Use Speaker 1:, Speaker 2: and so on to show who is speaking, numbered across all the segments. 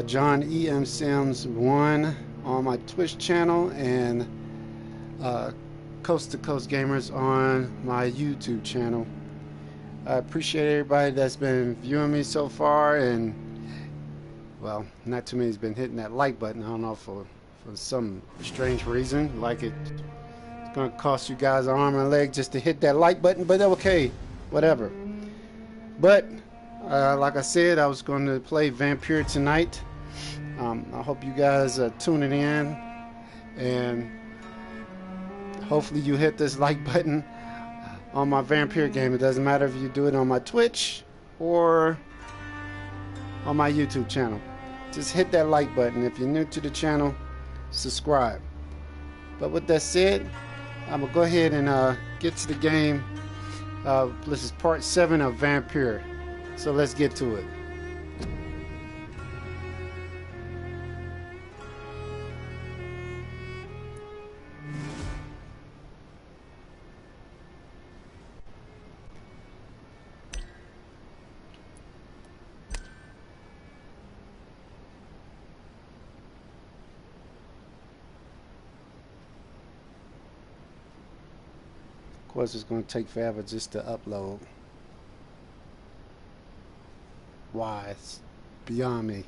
Speaker 1: John E.M. Sims 1 on my Twitch channel, and uh, Coast to Coast Gamers on my YouTube channel. I appreciate everybody that's been viewing me so far, and well, not too many's been hitting that like button. I don't know, for some strange reason, like it's gonna cost you guys an arm and a leg just to hit that like button, but okay, whatever. But like I said, I was going to play Vampyr tonight. I hope you guys are tuning in, and hopefully you hit this like button on my Vampyr game. It doesn't matter if you do it on my Twitch or on my YouTube channel. Just hit that like button. If you're new to the channel, subscribe. But with that said, I'm gonna go ahead and get to the game. This is part 7 of Vampyr, so let's get to it. Of course, it's going to take forever just to upload. Why? It's beyond me.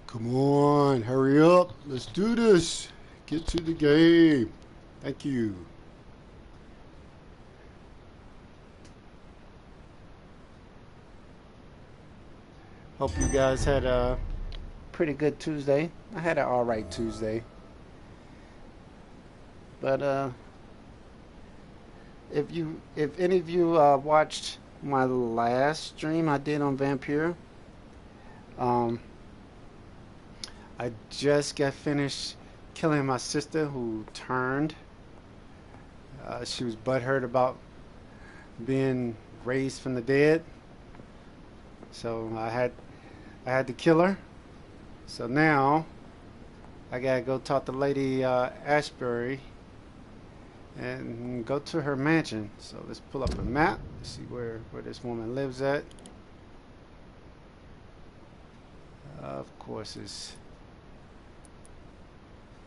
Speaker 1: Come on, hurry up. Let's do this. Get to the game. Thank you. Hope you guys had a pretty good Tuesday. I had an alright Tuesday. But if any of you watched my last stream I did on Vampyr, I just got finished killing my sister who turned. She was butthurt about being raised from the dead, so I had to kill her. So now I gotta go talk to Lady Ashbury and go to her mansion. So let's pull up a map, see where this woman lives at. Of course, it's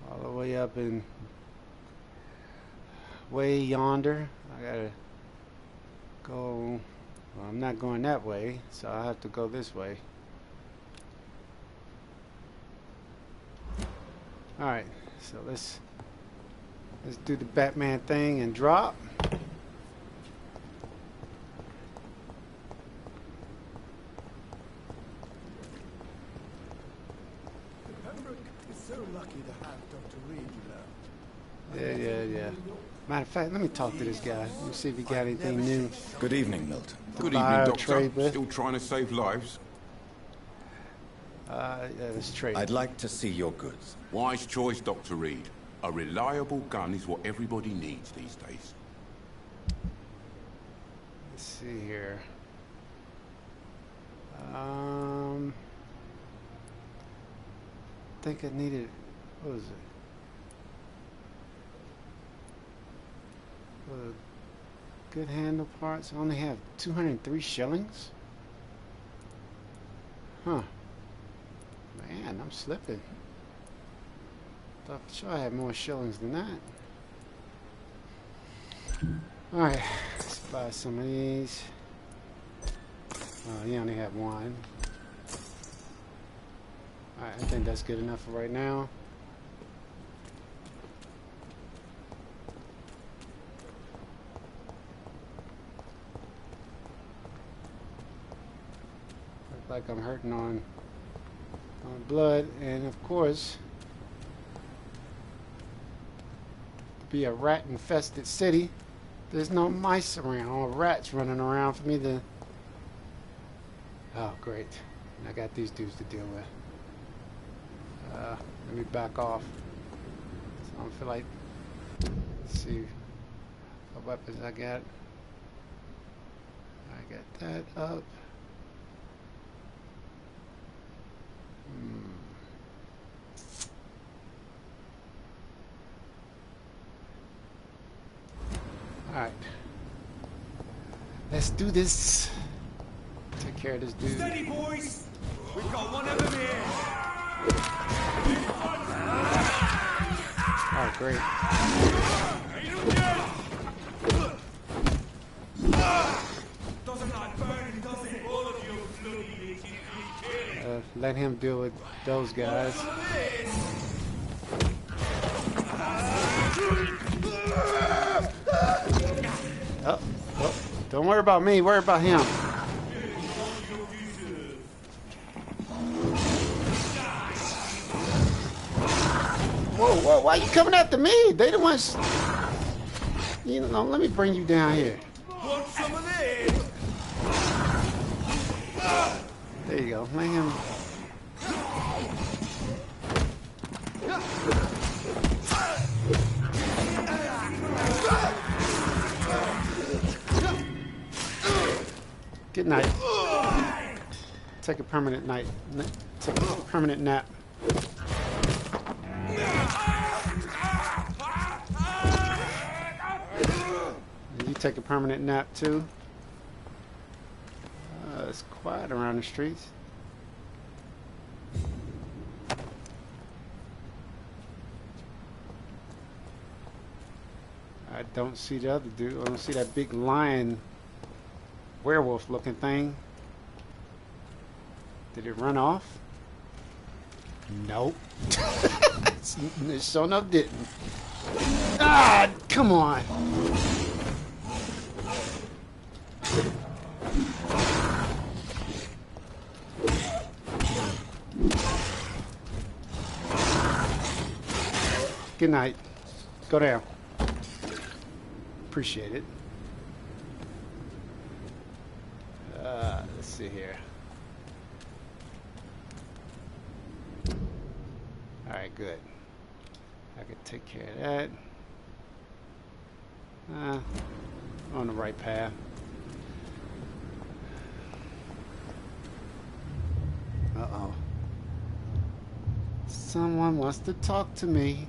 Speaker 1: all the way up in way yonder. I gotta go. Well, I'm not going that way, so I have to go this way. Alright, so let's do the Batman thing and drop. Yeah. Matter of fact, let me talk to this guy. Let me see if he got anything new.
Speaker 2: Good evening, Milton.
Speaker 3: Good evening, Doctor. Still trying to save lives?
Speaker 1: Yeah, let's trade.
Speaker 2: I'd like to see your goods.
Speaker 3: Wise choice, Dr. Reed. A reliable gun is what everybody needs these days.
Speaker 1: Let's see here. I think I needed, what was it? Good handle parts. I only have 203 shillings. Huh. Man, I'm slipping. Thought for sure I had more shillings than that. Alright, let's buy some of these. Oh, you only have one. Alright, I think that's good enough for right now. Look like I'm hurting on blood, and of course, to be a rat infested city, there's no mice around or rats running around for me to. Oh great, I got these dudes to deal with. Let me back off. So I don't feel like, let's see what weapons I got. that up. Alright. Let's do this. Take care of this dude.
Speaker 4: Steady, boys! We've got one of them here!
Speaker 1: Oh, great.
Speaker 4: Doesn't like burning, does it? All of you bloody idiots.
Speaker 1: Let him deal with those guys. Oh, oh, don't worry about me. Worry about him. Whoa, whoa, why are you coming after me? They the ones... You know, let me bring you down here.
Speaker 4: Want some of this?
Speaker 1: There you go. Let him... Good night. Take a permanent night. Take a permanent nap. And you take a permanent nap too. It's quiet around the streets. I don't see the other dude. I don't see that big lion werewolf looking thing. Did it run off? Nope. It sure enough didn't. Ah, come on. Good night. Go down. Appreciate it. Let's see here. Alright, good. I could take care of that. On the right path. Uh-oh. Someone wants to talk to me.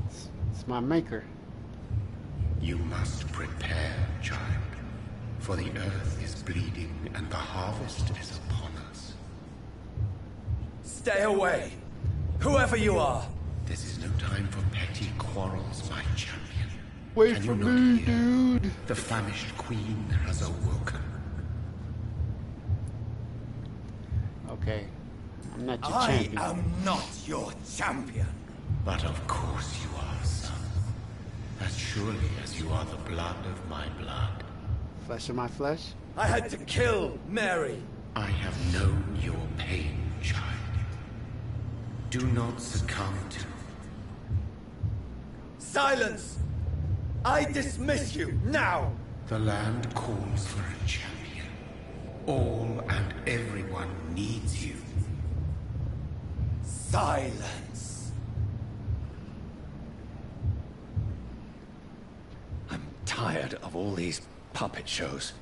Speaker 1: It's my maker.
Speaker 2: You must prepare, child, for the earth is bleeding and the harvest is upon us.
Speaker 4: Stay away! Whoever you are!
Speaker 2: This is no time for petty quarrels, my champion.
Speaker 1: Wait
Speaker 2: Can
Speaker 1: for
Speaker 2: you not
Speaker 1: me,
Speaker 2: hear?
Speaker 1: dude.
Speaker 2: The famished queen has awoken.
Speaker 1: Okay. I'm not your
Speaker 4: I
Speaker 1: champion.
Speaker 4: am not your champion!
Speaker 2: But of course you are, son. As surely as you are the blood of my blood.
Speaker 1: Flesh of my flesh?
Speaker 4: I had to kill Mary!
Speaker 2: I have known your pain, child. Do not succumb to...
Speaker 4: Silence! I dismiss you, now!
Speaker 2: The land calls for a champion. All and everyone needs you.
Speaker 4: Silence! I'm tired of all these puppet shows.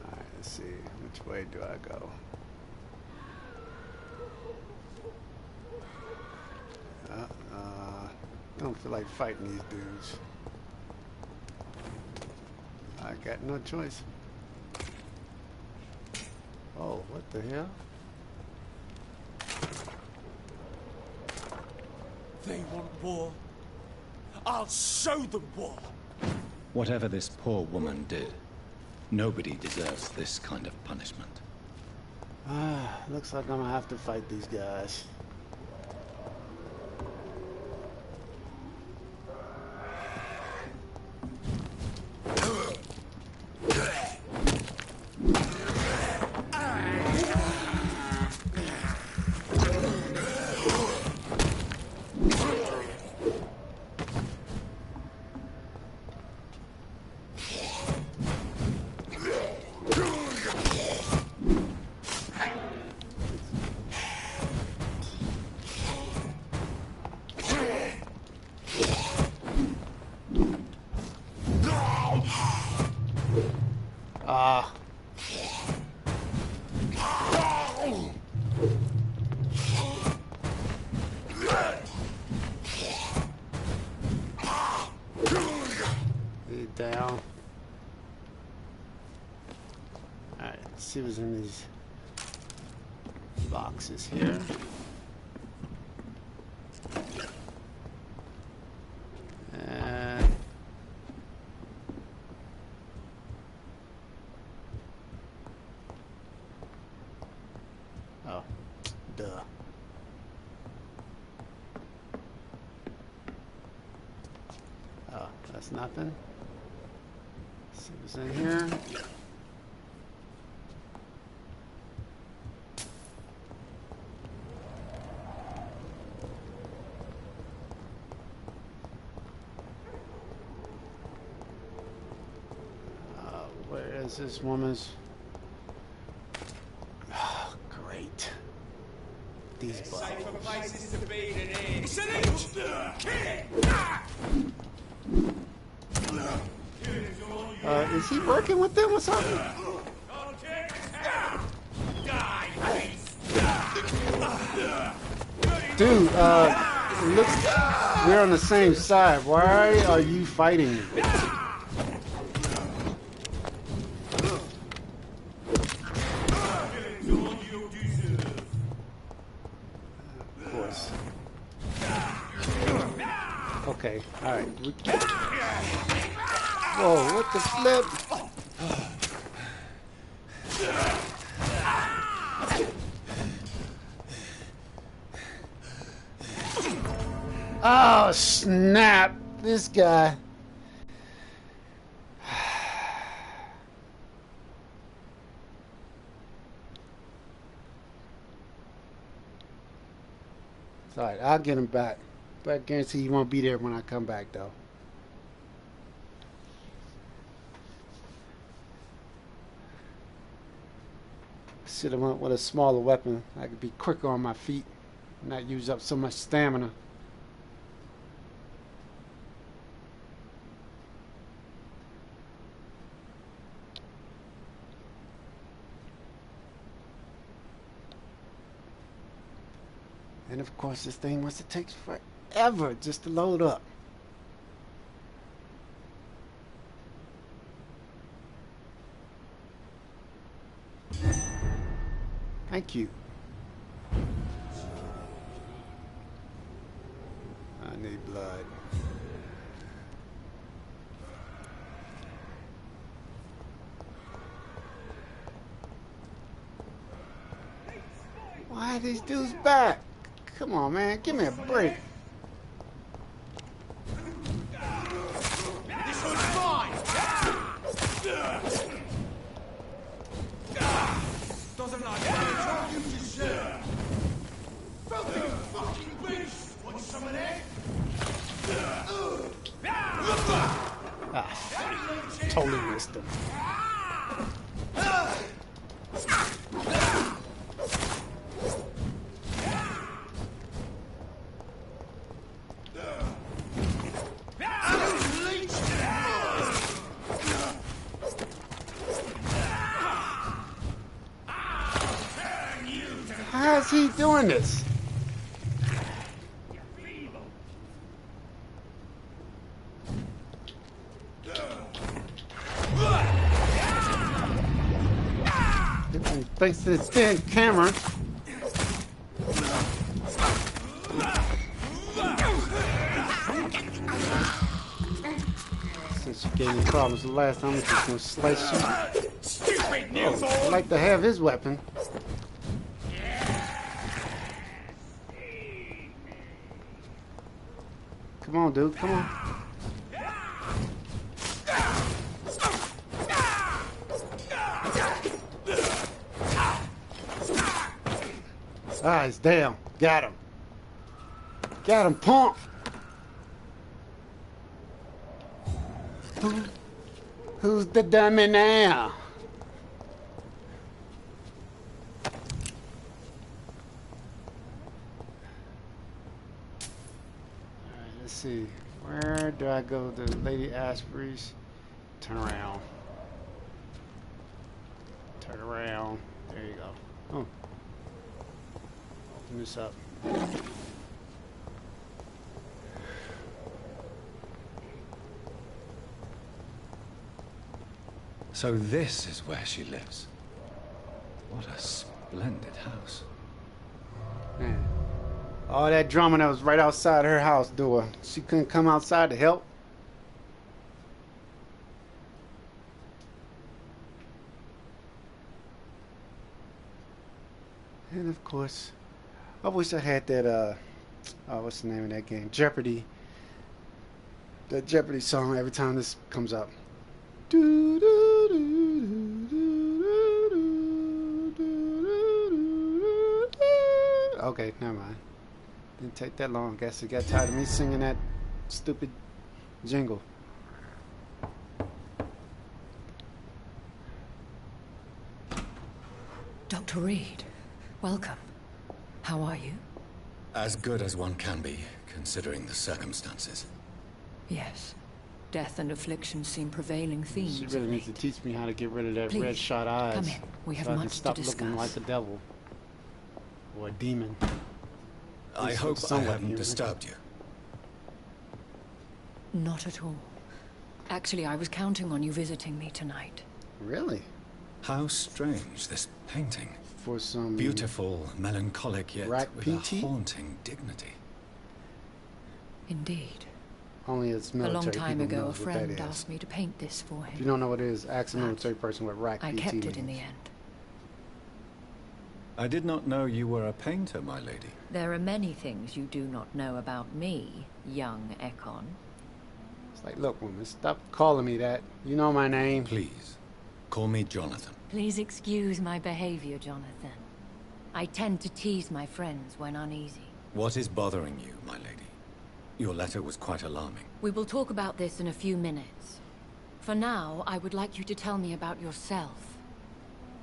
Speaker 1: Alright, let's see. Which way do I go? I don't feel like fighting these dudes. I got no choice. Oh, what the hell?
Speaker 4: They want war. I'll show them war!
Speaker 5: Whatever this poor woman did, nobody deserves this kind of punishment.
Speaker 1: Looks like I'm gonna have to fight these guys. Ah. Down. Alright, let's see what's in these boxes here. And oh, duh. Oh, that's nothing. Let's see what's in here. Where is this woman's? Oh, great. These bugs.
Speaker 4: Safer places to be than here. It's an
Speaker 1: Is he working with them or something? Dude, it looks we're on the same side. Why are you fighting me? Of course. Okay, alright. Whoa, what the flip? Oh, snap. This guy. It's alright, I'll get him back. But I guarantee he won't be there when I come back, though. Should have went with a smaller weapon. I could be quicker on my feet, not use up so much stamina. And of course, this thing wants to take forever just to load up. Thank you. I need blood. Why are these dudes back? Come on, man. Give me a break.
Speaker 4: This one's mine! Doesn't like that. You deserve. Filthy fucking beast! Want some of that?
Speaker 1: Ah, totally missed him. How is he doing this? Thanks to this thin camera. Since you gave me problems the last time, I'm just gonna slice you. Oh, I'd like to have his weapon. Come on, dude, come on. Ah, he's down. Got him. Got him, punk. Who's the dummy now? All right, let's see. Where do I go to Lady Ashbury's? Turn around. Turn around. There you go. Oh. Open this up.
Speaker 5: So this is where she lives. What a splendid house.
Speaker 1: Man. All that drama that was right outside her house door. She couldn't come outside to help. And of course, I wish I had that, what's the name of that game? Jeopardy. That Jeopardy song every time this comes up. Okay, never mind. Didn't take that long. Guess it got tired of me singing that stupid jingle.
Speaker 6: Dr. Reed, welcome. How are you?
Speaker 5: As good as one can be, considering the circumstances.
Speaker 6: Yes. Death and affliction seem prevailing themes.
Speaker 1: She really needs to teach me how to get rid of that red shot eyes.
Speaker 6: Come in. We have
Speaker 1: so I can
Speaker 6: much to
Speaker 1: stop
Speaker 6: discuss.
Speaker 1: looking like a devil. Or a demon.
Speaker 5: I hope I haven't disturbed you.
Speaker 6: Not at all. Actually, I was counting on you visiting me tonight.
Speaker 1: Really?
Speaker 5: How strange, this painting.
Speaker 1: For some...
Speaker 5: Beautiful, melancholic, yet
Speaker 1: Rack
Speaker 5: with
Speaker 1: PT?
Speaker 5: a haunting dignity.
Speaker 6: Indeed.
Speaker 1: Only it's
Speaker 6: A
Speaker 1: military
Speaker 6: long time
Speaker 1: people
Speaker 6: ago, a
Speaker 1: knows what that
Speaker 6: friend
Speaker 1: is.
Speaker 6: asked me to paint this for
Speaker 1: If you
Speaker 6: him.
Speaker 1: don't know what it is, ask a military person what rack
Speaker 6: I
Speaker 1: PT
Speaker 6: kept it in
Speaker 1: means.
Speaker 6: the end.
Speaker 5: I did not know you were a painter, my lady.
Speaker 6: There are many things you do not know about me, young Ekon.
Speaker 1: It's like, look, woman, stop calling me that. You know my name.
Speaker 5: Please, call me Jonathan.
Speaker 6: Please excuse my behavior, Jonathan. I tend to tease my friends when uneasy.
Speaker 5: What is bothering you, my lady? Your letter was quite alarming.
Speaker 6: We will talk about this in a few minutes. For now, I would like you to tell me about yourself.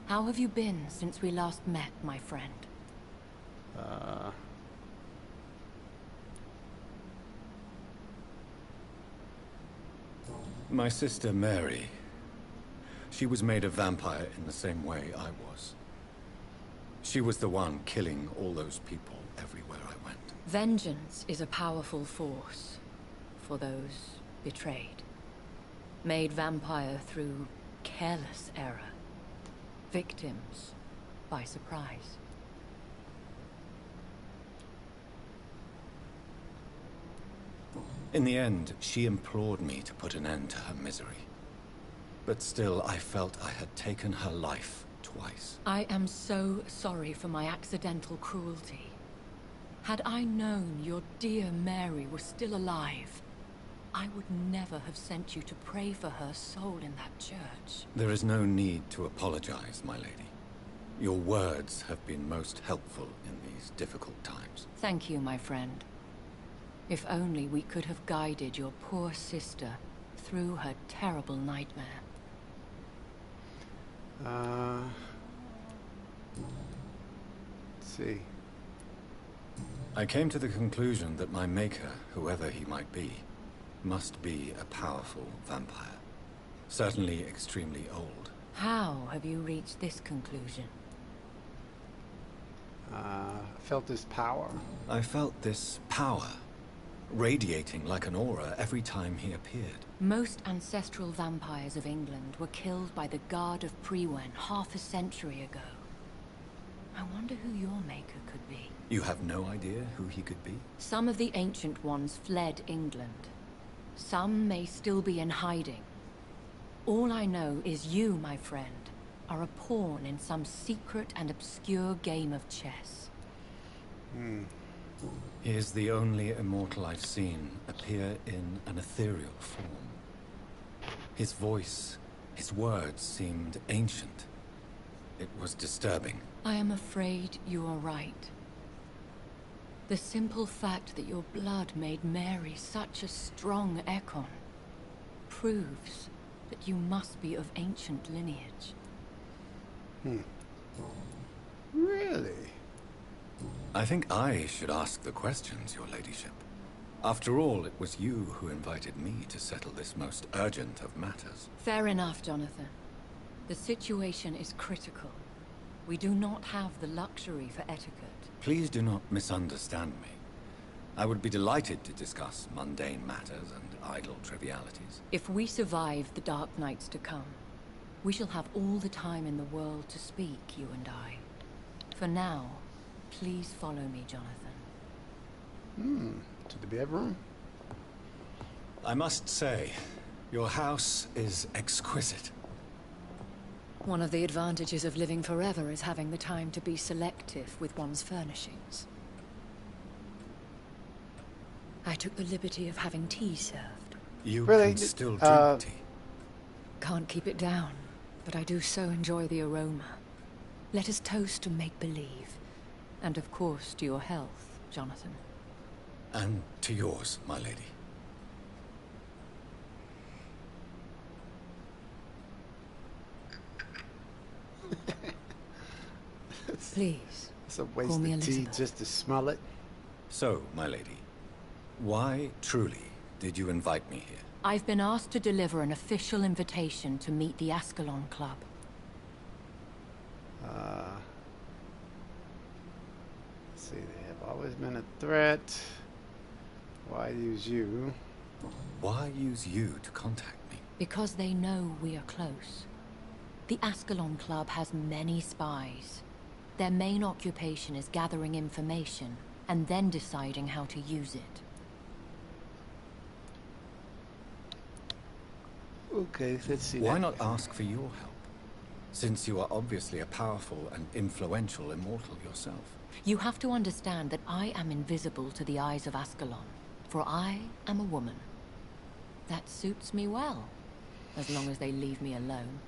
Speaker 6: How have you been since we last met, my friend?
Speaker 5: My sister Mary. She was made a vampire in the same way I was. She was the one killing all those people everywhere I went.
Speaker 6: Vengeance is a powerful force for those betrayed. Made vampire through careless error. Victims by surprise.
Speaker 5: In the end, she implored me to put an end to her misery. But still, I felt I had taken her life twice.
Speaker 6: I am so sorry for my accidental cruelty. Had I known your dear Mary was still alive, I would never have sent you to pray for her soul in that church.
Speaker 5: There is no need to apologize, my lady. Your words have been most helpful in these difficult times.
Speaker 6: Thank you, my friend. If only we could have guided your poor sister through her terrible nightmare.
Speaker 1: Let's see.
Speaker 5: I came to the conclusion that my maker, whoever he might be, must be a powerful vampire. Certainly extremely old.
Speaker 6: How have you reached this conclusion?
Speaker 1: I felt this power.
Speaker 5: I felt this power, radiating like an aura every time he appeared.
Speaker 6: Most ancestral vampires of England were killed by the Guard of Priwen half a century ago. I wonder who your maker could be.
Speaker 5: You have no idea who he could be?
Speaker 6: Some of the ancient ones fled England. Some may still be in hiding. All I know is you, my friend, are a pawn in some secret and obscure game of chess.
Speaker 5: He is the only immortal I've seen appear in an ethereal form. His voice, his words seemed ancient. It was disturbing.
Speaker 6: I am afraid you are right. The simple fact that your blood made Mary such a strong Ekon proves that you must be of ancient lineage.
Speaker 1: Really?
Speaker 5: I think I should ask the questions, your ladyship. After all, it was you who invited me to settle this most urgent of matters.
Speaker 6: Fair enough, Jonathan. The situation is critical. We do not have the luxury for etiquette.
Speaker 5: Please do not misunderstand me. I would be delighted to discuss mundane matters and idle trivialities.
Speaker 6: If we survive the dark nights to come, we shall have all the time in the world to speak, you and I. For now, please follow me, Jonathan.
Speaker 1: To the bedroom.
Speaker 5: I must say, your house is exquisite.
Speaker 6: One of the advantages of living forever is having the time to be selective with one's furnishings. I took the liberty of having tea served.
Speaker 5: You
Speaker 1: Really?
Speaker 5: can still drink tea.
Speaker 6: Can't keep it down, but I do so enjoy the aroma. Let us toast to make-believe. And of course to your health, Jonathan.
Speaker 5: And to yours, my lady.
Speaker 6: Please,
Speaker 1: It's a waste
Speaker 6: call me
Speaker 1: of tea
Speaker 6: Elizabeth.
Speaker 1: just to smell it.
Speaker 5: So, my lady, why truly did you invite me here?
Speaker 6: I've been asked to deliver an official invitation to meet the Ascalon Club.
Speaker 1: Let's see, they have always been a threat. Why use you?
Speaker 5: Why use you to contact me?
Speaker 6: Because they know we are close. The Ascalon Club has many spies. Their main occupation is gathering information and then deciding how to use it.
Speaker 1: Okay, let's see.
Speaker 5: Why
Speaker 1: that.
Speaker 5: not ask for your help? Since you are obviously a powerful and influential immortal yourself.
Speaker 6: You have to understand that I am invisible to the eyes of Ascalon, for I am a woman. That suits me well, as long as they leave me alone.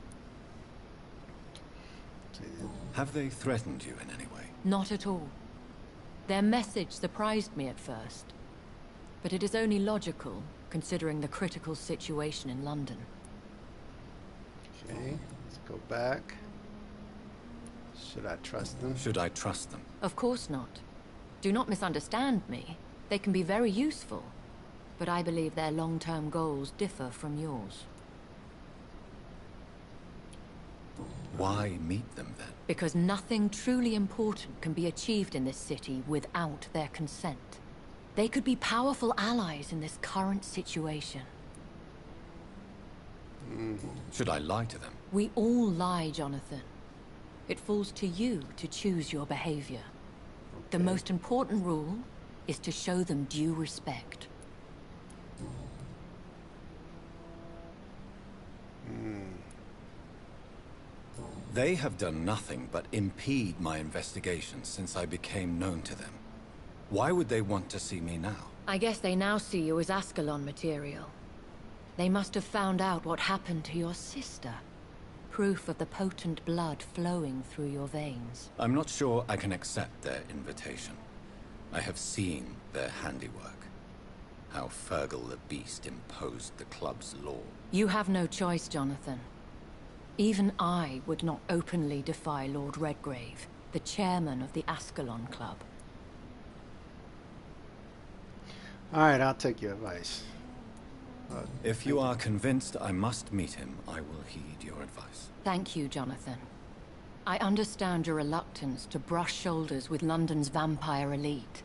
Speaker 5: Have they threatened you in any way?
Speaker 6: Not at all. Their message surprised me at first, but it is only logical, considering the critical situation in London.
Speaker 1: Okay, let's go back. Should I trust them?
Speaker 5: Should I trust them?
Speaker 6: Of course not. Do not misunderstand me. They can be very useful, but I believe their long-term goals differ from yours.
Speaker 5: Why meet them then?
Speaker 6: Because nothing truly important can be achieved in this city without their consent. They could be powerful allies in this current situation.
Speaker 5: Should I lie to them?
Speaker 6: We all lie, Jonathan. It falls to you to choose your behavior. The most important rule is to show them due respect.
Speaker 5: They have done nothing but impede my investigations since I became known to them. Why would they want to see me now?
Speaker 6: I guess they now see you as Ascalon material. They must have found out what happened to your sister. Proof of the potent blood flowing through your veins.
Speaker 5: I'm not sure I can accept their invitation. I have seen their handiwork. How Fergal the Beast imposed the club's law.
Speaker 6: You have no choice, Jonathan. Even I would not openly defy Lord Redgrave, the chairman of the Ascalon Club.
Speaker 1: Alright, I'll take your advice.
Speaker 5: If you are convinced I must meet him, I will heed your advice.
Speaker 6: Thank you, Jonathan. I understand your reluctance to brush shoulders with London's vampire elite.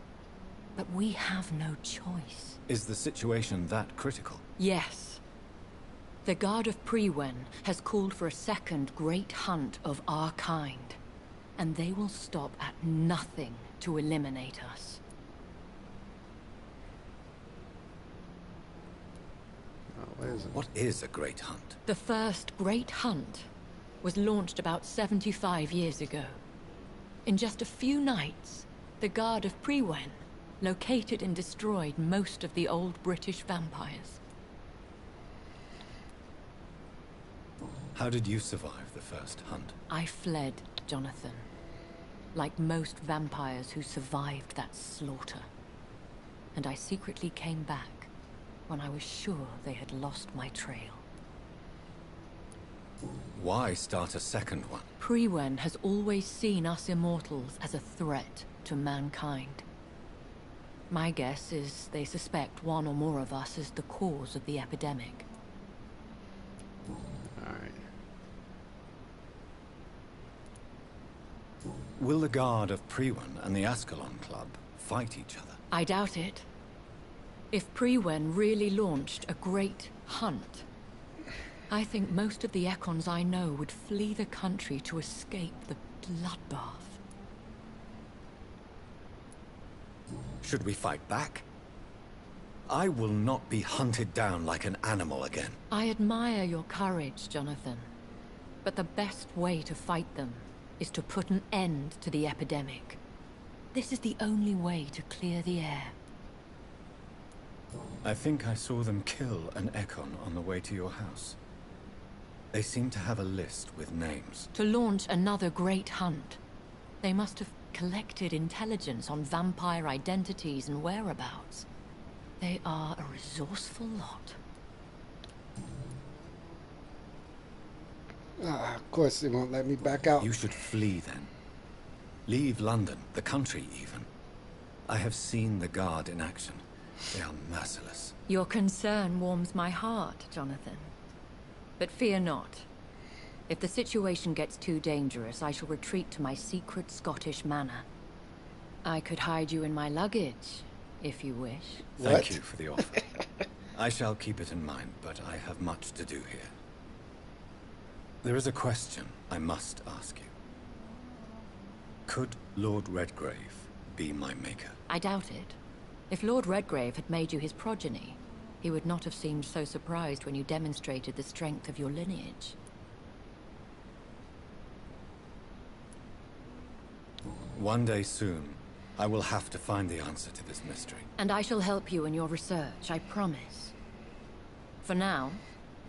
Speaker 6: But we have no choice.
Speaker 5: Is the situation that critical?
Speaker 6: Yes. The Guard of Prewen has called for a second great hunt of our kind. And they will stop at nothing to eliminate us.
Speaker 1: Oh, what is it?
Speaker 5: What is a great hunt?
Speaker 6: The first great hunt was launched about 75 years ago. In just a few nights, the Guard of Prewen located and destroyed most of the old British vampires.
Speaker 5: How did you survive the first hunt?
Speaker 6: I fled, Jonathan. Like most vampires who survived that slaughter. And I secretly came back when I was sure they had lost my trail.
Speaker 5: Why start a second one?
Speaker 6: Prewen has always seen us immortals as a threat to mankind. My guess is they suspect one or more of us as the cause of the epidemic.
Speaker 1: Alright.
Speaker 5: Will the Guard of Priwen and the Ascalon Club fight each other?
Speaker 6: I doubt it. If Priwen really launched a great hunt, I think most of the Ekons I know would flee the country to escape the bloodbath.
Speaker 5: Should we fight back? I will not be hunted down like an animal again.
Speaker 6: I admire your courage, Jonathan. But the best way to fight them is to put an end to the epidemic. This is the only way to clear the air.
Speaker 5: I think I saw them kill an Ekon on the way to your house. They seem to have a list with names.
Speaker 6: To launch another great hunt, they must have collected intelligence on vampire identities and whereabouts. They are a resourceful lot.
Speaker 1: Of course, they won't let me back out.
Speaker 5: You should flee then. Leave London, the country even. I have seen the Guard in action. They are merciless.
Speaker 6: Your concern warms my heart, Jonathan. But fear not. If the situation gets too dangerous, I shall retreat to my secret Scottish manor. I could hide you in my luggage, if you wish.
Speaker 5: Thank you for the offer. I shall keep it in mind, but I have much to do here. There is a question I must ask you. Could Lord Redgrave be my maker?
Speaker 6: I doubt it. If Lord Redgrave had made you his progeny, he would not have seemed so surprised when you demonstrated the strength of your lineage.
Speaker 5: One day soon, I will have to find the answer to this mystery.
Speaker 6: And I shall help you in your research, I promise. For now,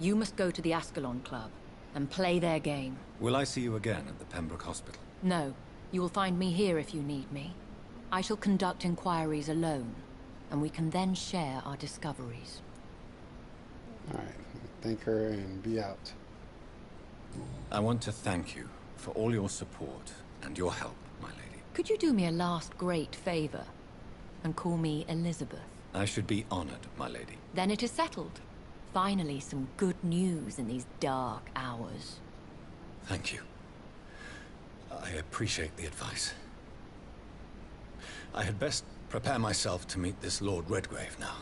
Speaker 6: you must go to the Ascalon Club and play their game.
Speaker 5: Will I see you again at the Pembroke Hospital?
Speaker 6: No, you will find me here if you need me. I shall conduct inquiries alone, and we can then share our discoveries.
Speaker 1: Alright, thank her and be out.
Speaker 5: I want to thank you for all your support and your help, my lady.
Speaker 6: Could you do me a last great favor and call me Elizabeth?
Speaker 5: I should be honored, my lady.
Speaker 6: Then it is settled. Finally, some good news in these dark hours.
Speaker 5: Thank you. I appreciate the advice. I had best prepare myself to meet this Lord Redgrave now.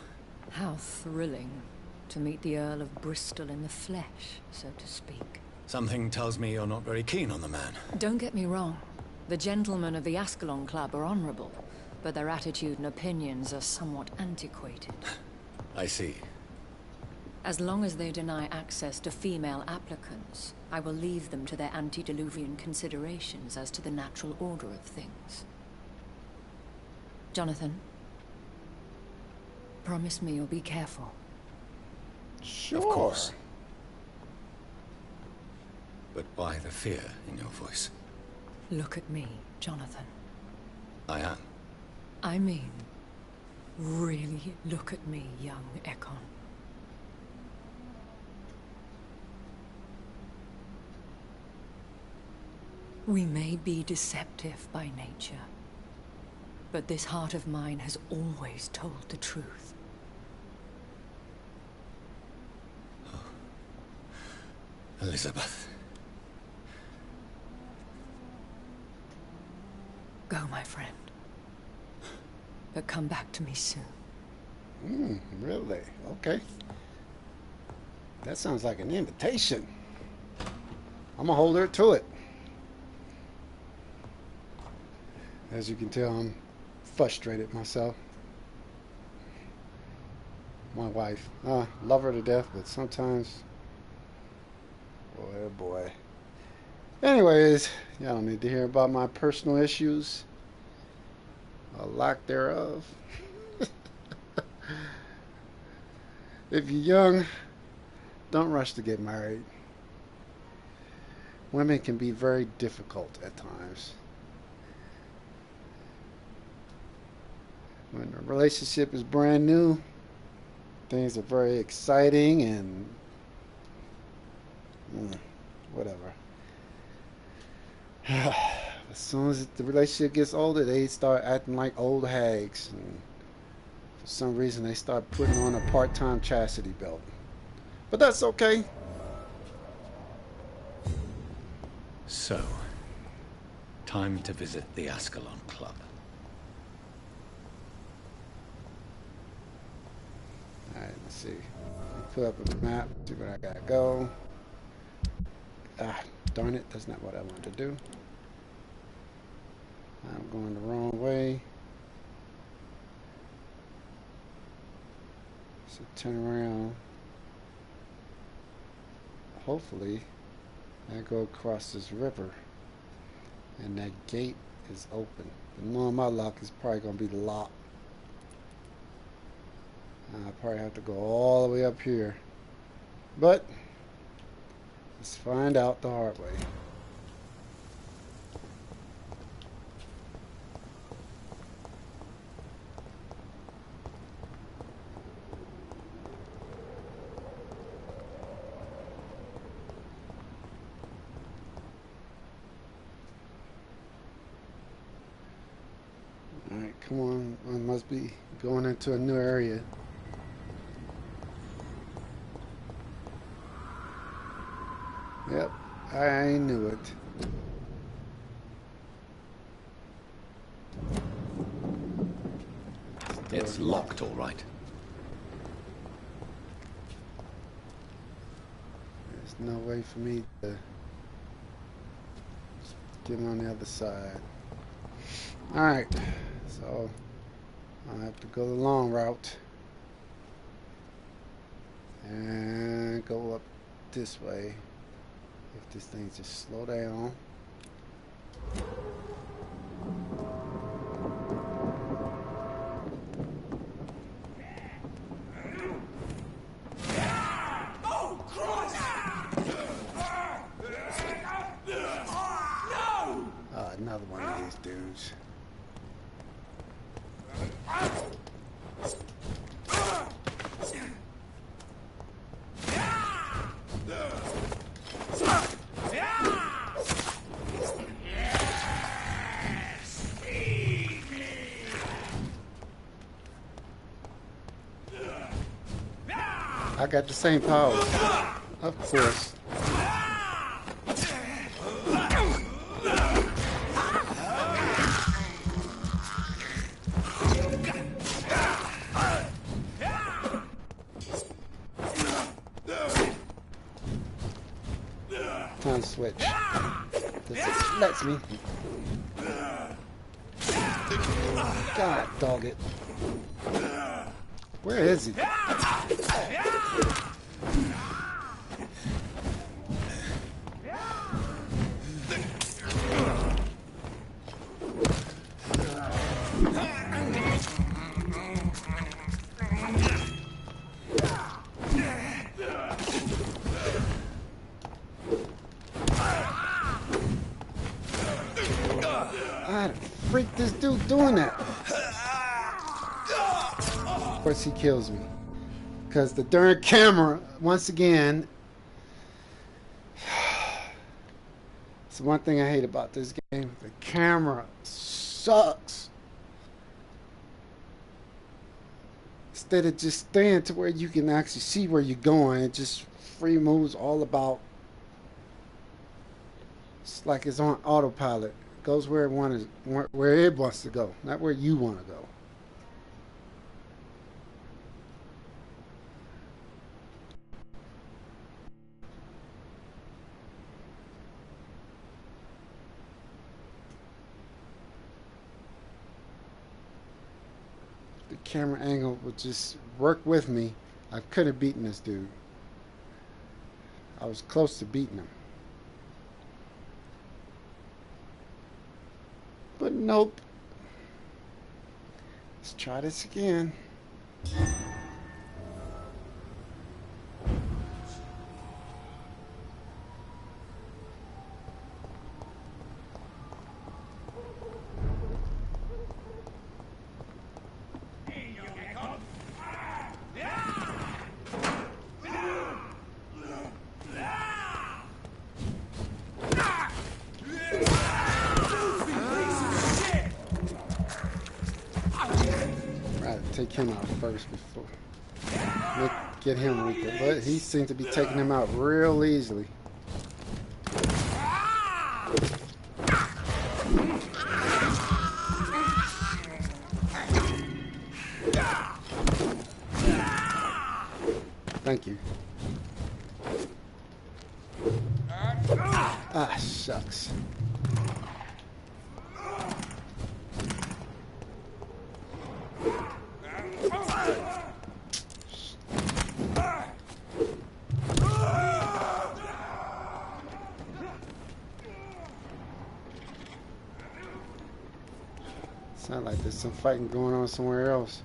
Speaker 6: How thrilling to meet the Earl of Bristol in the flesh, so to speak.
Speaker 5: Something tells me you're not very keen on the man.
Speaker 6: Don't get me wrong. The gentlemen of the Ascalon Club are honorable, but their attitude and opinions are somewhat antiquated.
Speaker 5: I see.
Speaker 6: As long as they deny access to female applicants, I will leave them to their antediluvian considerations as to the natural order of things. Jonathan, promise me you'll be careful.
Speaker 1: Sure.
Speaker 5: Of course. But why the fear in your voice?
Speaker 6: Look at me, Jonathan.
Speaker 5: I am.
Speaker 6: I mean, really look at me, young Ekon. We may be deceptive by nature, but this heart of mine has always told the truth.
Speaker 5: Oh. Elizabeth.
Speaker 6: Go, my friend. But come back to me soon.
Speaker 1: Really? Okay. That sounds like an invitation. I'm gonna hold her to it. As you can tell, I'm frustrated myself. My wife. Love her to death, but sometimes... Boy, oh boy. Anyways, y'all don't need to hear about my personal issues. A lack thereof. If you're young, don't rush to get married. Women can be very difficult at times. When a relationship is brand new, things are very exciting and whatever. As soon as the relationship gets older, they start acting like old hags, and for some reason they start putting on a part-time chastity belt. But that's okay.
Speaker 5: So, Time to visit the Ascalon Club.
Speaker 1: Alright, let's see. Pull up a map, see where I gotta go. Ah, darn it, that's not what I wanted to do. I'm going the wrong way. So turn around. Hopefully, I go across this river. And that gate is open. But knowing my luck, it's probably going to be locked. I'll probably have to go all the way up here. But, let's find out the hard way. Alright, come on. I must be going into a new area. Yep, I knew it.
Speaker 5: It's locked, all right.
Speaker 1: There's no way for me to get on the other side. Alright, so I'll have to go the long route and go up this way. If this thing just slow down.
Speaker 4: Oh, Christ! No!
Speaker 1: Another one of these dudes. I got the same power. Of course. Time to switch. This lets me. God dog it. Where is he? How the freak this dude doing that? Of course he kills me. Because the darn camera, once again, it's one thing I hate about this game. The camera sucks. Instead of just staying to where you can actually see where you're going, it just free moves all about. It's like it's on autopilot. It goes where it wants to go, not where you want to go. The camera angle would just work with me. I could have beaten this dude. I was close to beating him. But nope. Let's try this again. Take him out first before get him weaker, but he seems to be taking him out real easily. Thank you. Ah, shucks. Sound like there's some fighting going on somewhere else.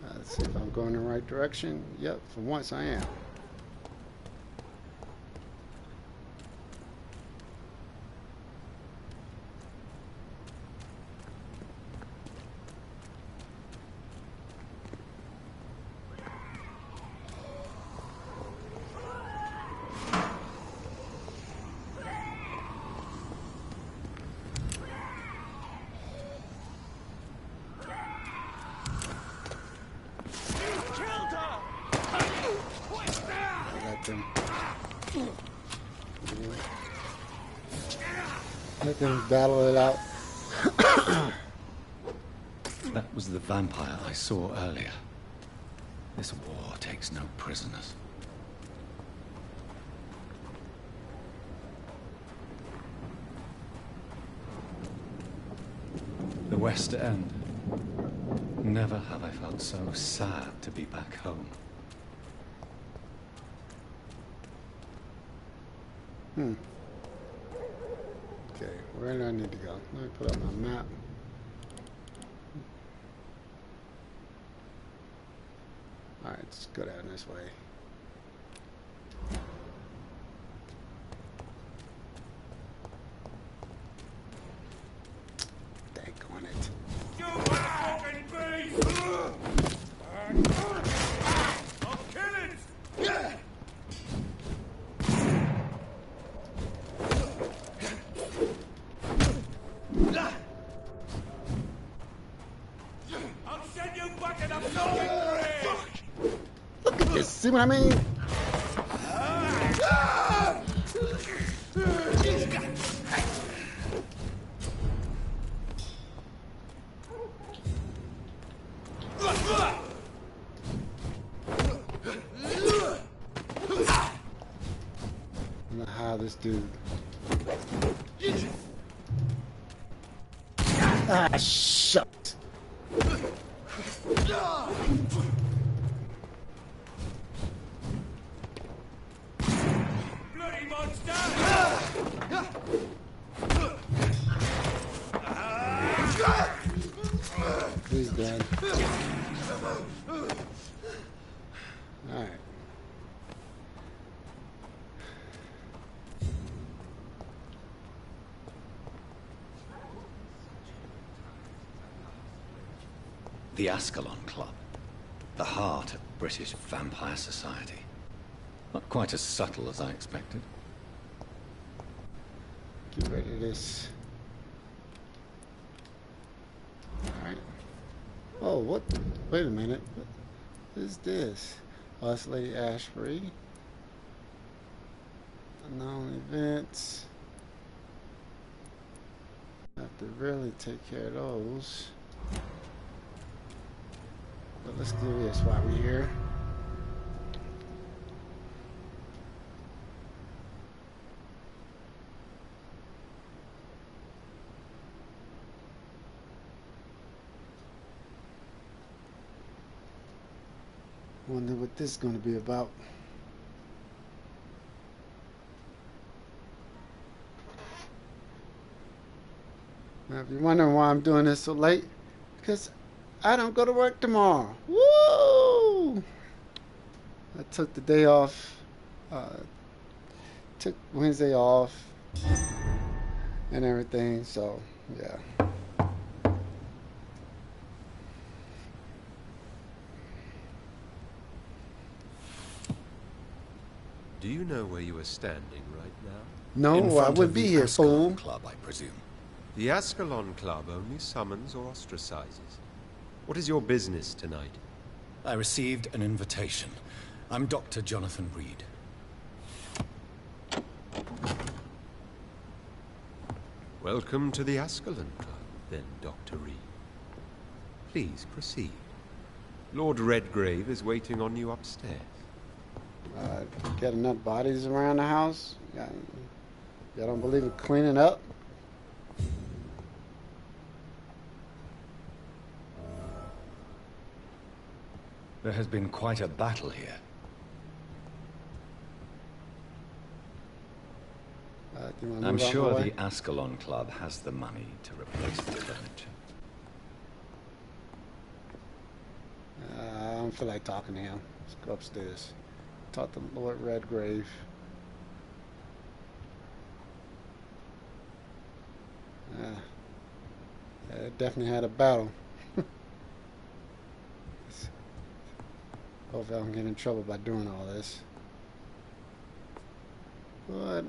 Speaker 1: Let's see if I'm going in the right direction. Yep, for once I am. Let them battle it out.
Speaker 5: That was the vampire I saw earlier. This war takes no prisoners. The West End. Never have I felt so sad to be back home.
Speaker 1: Okay, where do I need to go? Let me put up my map. Alright, let's go down this way. Daggone it.
Speaker 4: You fucking beast! I'll kill it! I'll send you back in a fucking grave!
Speaker 1: Look at this, see what I mean? I'm gonna hire this dude. Ah, shucks.
Speaker 4: Bloody monster!
Speaker 1: He's dead. Alright.
Speaker 5: The Ascalon Club. The heart of British vampire society. Not quite as subtle as I expected.
Speaker 1: Get rid of this. Alright. Oh, what? Wait a minute. What is this? Oh, it's Lady Ashbury. Unknown events. Have to really take care of those. But let's do this while we're here. Wonder what this is going to be about. Now, if you're wondering why I'm doing this so late, because I don't go to work tomorrow. Woo! I took the day off. Took Wednesday off and everything. So, yeah.
Speaker 7: Do you know where you are standing right now?
Speaker 1: No,
Speaker 5: In
Speaker 1: I
Speaker 5: front
Speaker 1: wouldn't
Speaker 5: of
Speaker 1: be
Speaker 5: the
Speaker 1: here,
Speaker 5: Ascalon
Speaker 1: fool.
Speaker 5: Club, I presume.
Speaker 7: The Ascalon Club only summons or ostracizes. What is your business tonight?
Speaker 5: I received an invitation. I'm Dr. Jonathan Reed.
Speaker 7: Welcome to the Ascalon Club, then, Dr. Reed. Please proceed. Lord Redgrave is waiting on you upstairs.
Speaker 1: Got enough bodies around the house? Y'all don't believe in cleaning up?
Speaker 5: There has been quite a battle here. I'm sure the Ascalon Club has the money to replace the furniture.
Speaker 1: I don't feel like talking to him. Let's go upstairs. Talk to Lord Redgrave. It definitely had a battle. Hopefully I don't get in trouble by doing all this. But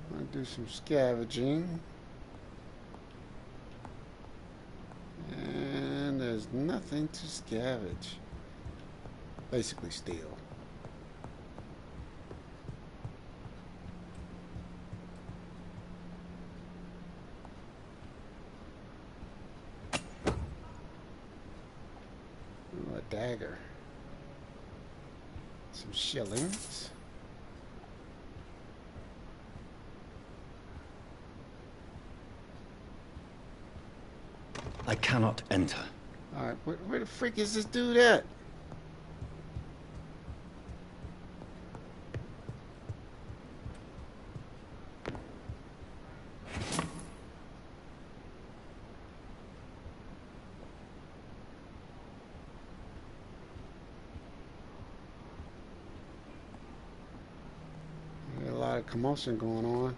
Speaker 1: I'm gonna do some scavenging. And there's nothing to scavenge. Basically steal. Ooh, a dagger. Some shillings.
Speaker 5: I cannot enter.
Speaker 1: Alright, where the freak is this dude at? There's a lot of commotion going on.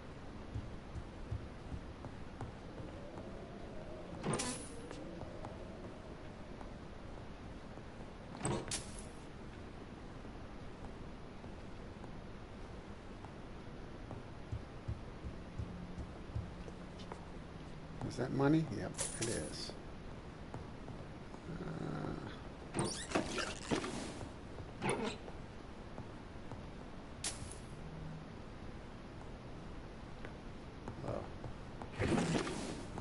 Speaker 1: Is that money? Yep, it is. Oh.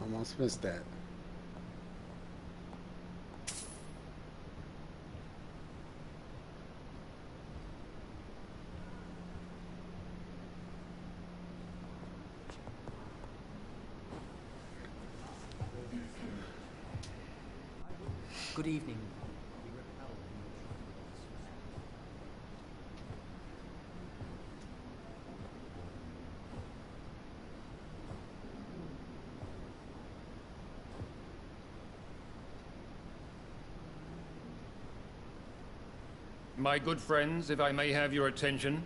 Speaker 1: Almost missed that.
Speaker 8: Good evening.
Speaker 9: My good friends, if I may have your attention.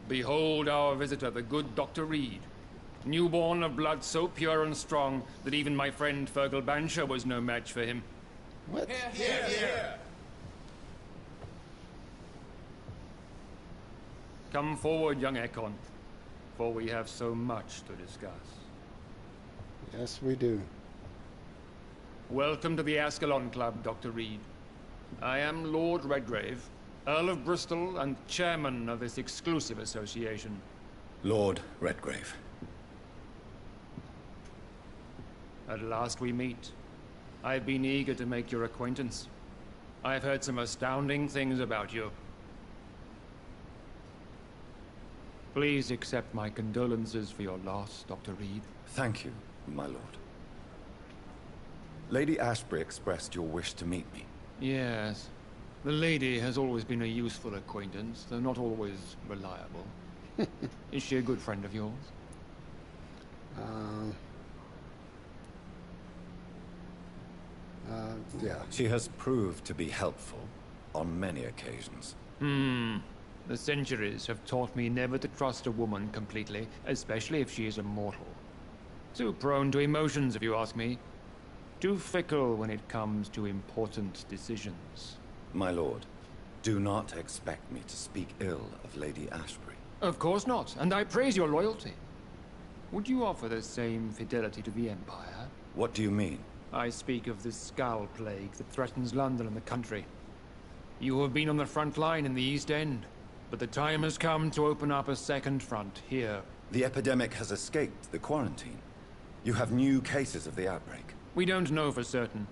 Speaker 9: Behold our visitor, the good Dr. Reed. Newborn of blood so pure and strong that even my friend Fergal Bansher was no match for him.
Speaker 1: What?
Speaker 4: Here.
Speaker 9: Come forward, young Ekon, for we have so much to discuss.
Speaker 1: Yes, we do.
Speaker 9: Welcome to the Ascalon Club, Dr. Reed. I am Lord Redgrave, Earl of Bristol and chairman of this exclusive association.
Speaker 5: Lord Redgrave.
Speaker 9: At last we meet. I've been eager to make your acquaintance. I've heard some astounding things about you. Please accept my condolences for your loss, Dr. Reed.
Speaker 5: Thank you, my lord. Lady Ashbury expressed your wish to meet me.
Speaker 9: Yes. The lady has always been a useful acquaintance, though not always reliable. Is she a good friend of yours?
Speaker 1: Yeah.
Speaker 5: She has proved to be helpful on many occasions.
Speaker 9: The centuries have taught me never to trust a woman completely, especially if she is a mortal. Too prone to emotions, if you ask me. Too fickle when it comes to important decisions.
Speaker 5: My lord, do not expect me to speak ill of Lady Ashbury.
Speaker 9: Of course not, and I praise your loyalty. Would you offer the same fidelity to the Empire?
Speaker 5: What do you mean?
Speaker 9: I speak of the Skull Plague that threatens London and the country. You have been on the front line in the East End, But the time has come to open up a second front here.
Speaker 10: The epidemic has escaped the quarantine. You have new cases of the outbreak.
Speaker 9: We don't know for certain,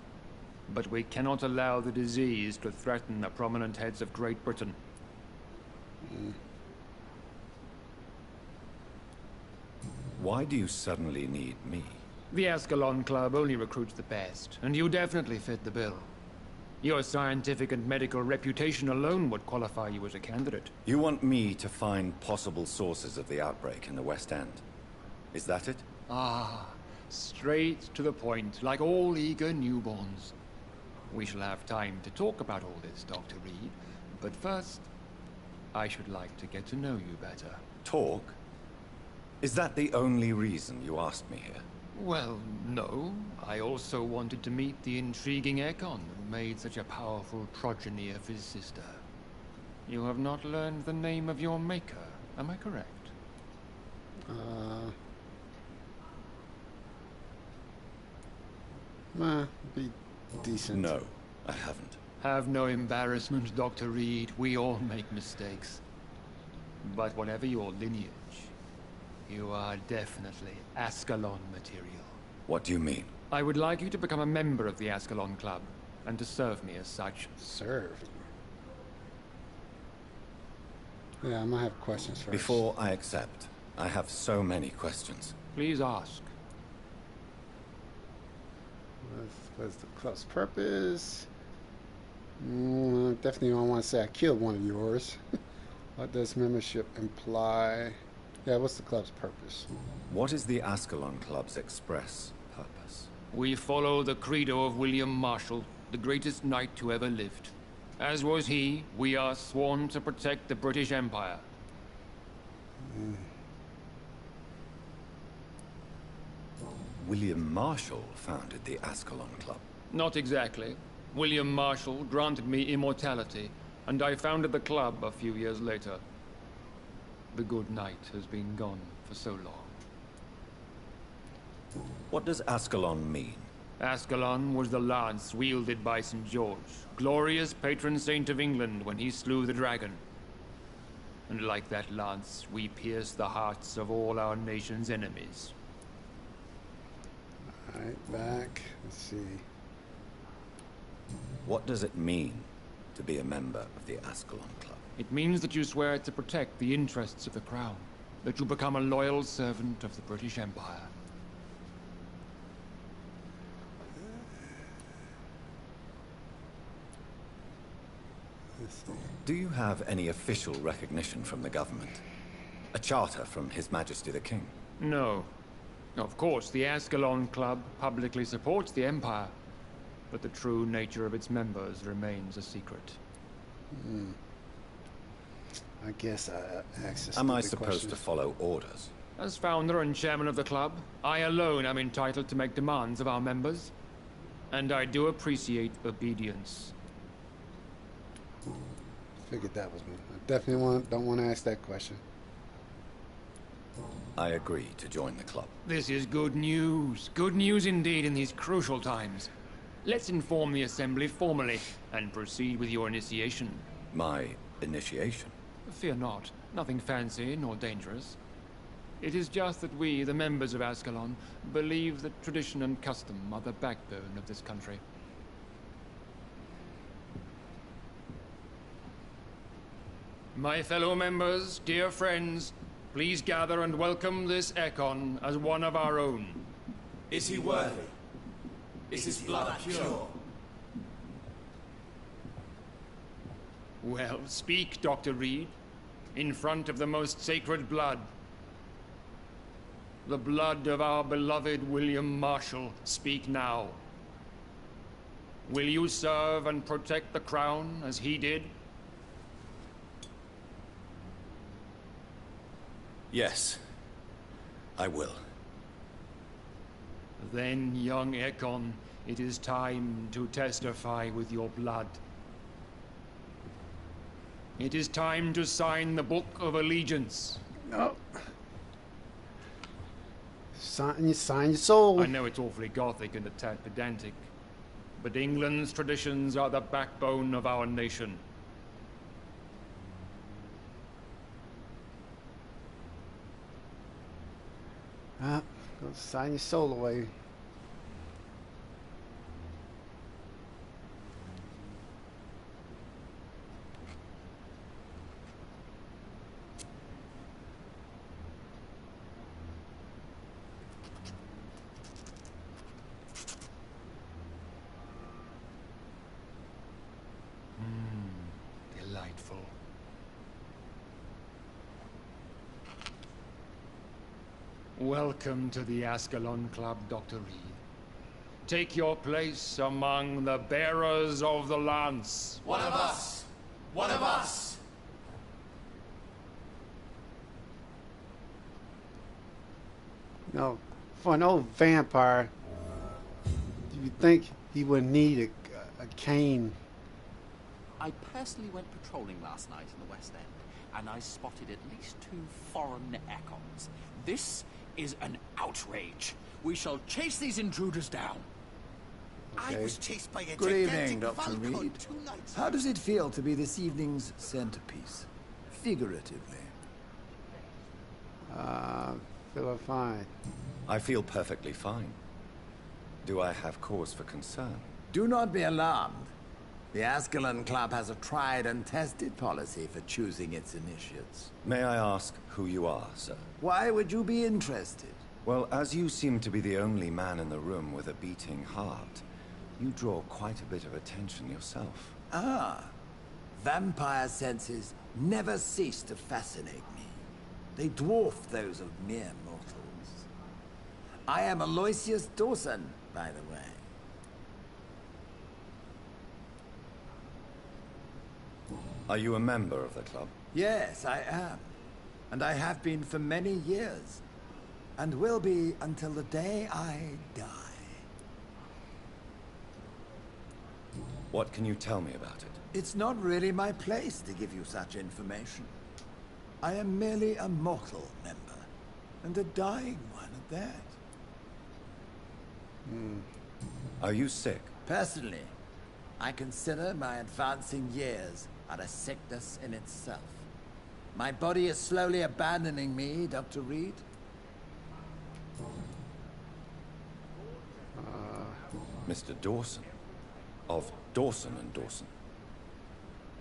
Speaker 9: but we cannot allow the disease to threaten the prominent heads of Great Britain.
Speaker 10: Why do you suddenly need me?
Speaker 9: The Ascalon Club only recruits the best, and you definitely fit the bill. Your scientific and medical reputation alone would qualify you as a candidate.
Speaker 10: You want me to find possible sources of the outbreak in the West End. Is that it?
Speaker 9: Ah, straight to the point, like all eager newborns. We shall have time to talk about all this, Dr. Reed. But first, I should like to get to know you better.
Speaker 10: Talk? Is that the only reason you asked me here?
Speaker 9: Well, no. I also wanted to meet the intriguing Ekon who made such a powerful progeny of his sister. You have not learned the name of your maker, am I correct?
Speaker 1: Be decent.
Speaker 10: No, I haven't.
Speaker 9: Have no embarrassment, Dr. Reed. We all make mistakes. But whatever your lineage, you are definitely Ascalon material.
Speaker 10: What do you mean?
Speaker 9: I would like you to become a member of the Ascalon Club, and to serve me as such.
Speaker 1: Serve? Yeah, I might have questions first.
Speaker 10: Before I accept, I have so many questions.
Speaker 9: Please ask.
Speaker 1: What's the club's purpose? Definitely don't want to say I killed one of yours. What does membership imply? Yeah, what's the club's purpose?
Speaker 10: What is the Ascalon Club's express purpose?
Speaker 9: We follow the credo of William Marshall, the greatest knight who ever lived. As was he, we are sworn to protect the British Empire.
Speaker 10: William Marshall founded the Ascalon Club.
Speaker 9: Not exactly. William Marshall granted me immortality, and I founded the club a few years later. The good knight has been gone for so long.
Speaker 10: What does Ascalon mean?
Speaker 9: Ascalon was the lance wielded by St. George, glorious patron saint of England when he slew the dragon. And like that lance, we pierce the hearts of all our nation's enemies.
Speaker 1: Alright, back. Let's see.
Speaker 10: What does it mean to be a member of the Ascalon Club?
Speaker 9: It means that you swear to protect the interests of the Crown, that you become a loyal servant of the British Empire.
Speaker 10: Do you have any official recognition from the government? A charter from His Majesty the King?
Speaker 9: No. Of course, the Ascalon Club publicly supports the Empire, but the true nature of its members remains a secret.
Speaker 1: I guess I access.
Speaker 10: Am I supposed to follow orders?
Speaker 9: As founder and chairman of the club, I alone am entitled to make demands of our members, and I do appreciate obedience.
Speaker 1: Figured that was me. I definitely don't want to ask that question.
Speaker 10: I agree to join the club.
Speaker 9: This is good news. Good news indeed in these crucial times. Let's inform the Assembly formally and proceed with your initiation.
Speaker 10: My initiation?
Speaker 9: Fear not. Nothing fancy nor dangerous. It is just that we, the members of Ascalon, believe that tradition and custom are the backbone of this country. My fellow members, dear friends, please gather and welcome this Ekon as one of our own.
Speaker 4: Is he worthy? Is his blood pure?
Speaker 9: Well, speak, Dr. Reed, in front of the most sacred blood. The blood of our beloved William Marshall. Speak now. Will you serve and protect the crown as he did?
Speaker 10: Yes, I will.
Speaker 9: Then, young Ekon, it is time to testify with your blood. It is time to sign the Book of Allegiance.
Speaker 1: No. Sign your soul.
Speaker 9: I know it's awfully gothic and a tad pedantic, but England's traditions are the backbone of our nation.
Speaker 1: Go sign your soul away.
Speaker 9: Delightful. Welcome to the Ascalon Club, Dr. Reed. Take your place among the bearers of the lance.
Speaker 4: One of us! One of us!
Speaker 1: No, for an old vampire, do you think he would need a cane?
Speaker 11: I personally went patrolling last night in the West End, and I spotted at least 2 foreign echoes. This is an outrage. We shall chase these intruders down.
Speaker 1: Okay.
Speaker 4: I was chased by a
Speaker 12: Good
Speaker 4: gigantic
Speaker 12: evening, Dr.
Speaker 4: Valcon
Speaker 12: Reed.
Speaker 4: 2 nights
Speaker 12: How does it feel to be this evening's centerpiece? Figuratively.
Speaker 1: Feel fine.
Speaker 10: I feel perfectly fine. Do I have cause for concern?
Speaker 12: Do not be alarmed. The Ascalon Club has a tried and tested policy for choosing its initiates.
Speaker 10: May I ask who you are, sir?
Speaker 12: Why would you be interested?
Speaker 10: Well, as you seem to be the only man in the room with a beating heart, you draw quite a bit of attention yourself.
Speaker 12: Ah, vampire senses never cease to fascinate me. They dwarf those of mere mortals. I am Aloysius Dawson, by the way.
Speaker 10: Are you a member of the club?
Speaker 12: Yes, I am. And I have been for many years. And will be until the day I die.
Speaker 10: What can you tell me about it?
Speaker 12: It's not really my place to give you such information. I am merely a mortal member, and a dying one at that.
Speaker 10: Are you sick?
Speaker 12: Personally, I consider my advancing years are a sickness in itself. My body is slowly abandoning me, Dr. Reed.
Speaker 10: Mr. Dawson, of Dawson and Dawson,